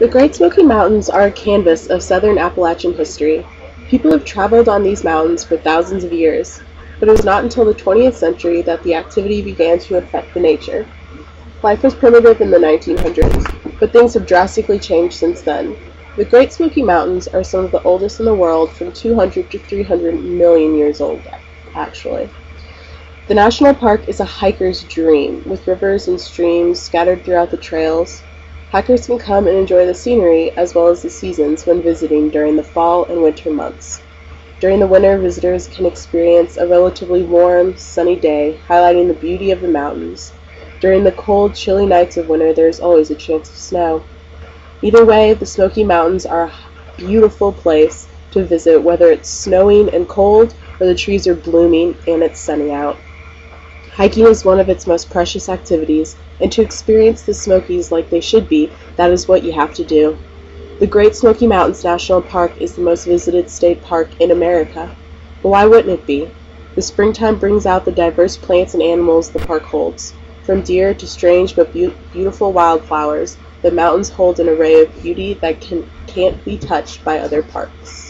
The Great Smoky Mountains are a canvas of southern Appalachian history. People have traveled on these mountains for thousands of years, but it was not until the 20th century that the activity began to affect the nature. Life was primitive in the 1900s, but things have drastically changed since then. The Great Smoky Mountains are some of the oldest in the world, from 200 to 300 million years old, actually. The national park is a hiker's dream, with rivers and streams scattered throughout the trails. Hikers can come and enjoy the scenery as well as the seasons when visiting during the fall and winter months. During the winter, visitors can experience a relatively warm, sunny day, highlighting the beauty of the mountains. During the cold, chilly nights of winter, there is always a chance of snow. Either way, the Smoky Mountains are a beautiful place to visit, whether it's snowing and cold or the trees are blooming and it's sunny out. Hiking is one of its most precious activities, and to experience the Smokies like they should be, that is what you have to do. The Great Smoky Mountains National Park is the most visited state park in America. But why wouldn't it be? The springtime brings out the diverse plants and animals the park holds. From deer to strange but beautiful wildflowers, the mountains hold an array of beauty that can't be touched by other parks.